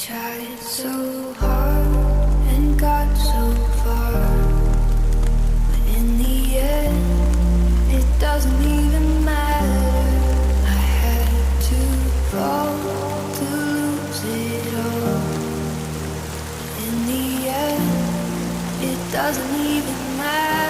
Tried so hard and got so far, but in the end, it doesn't even matter. I had to fall to lose it all. In the end, it doesn't even matter.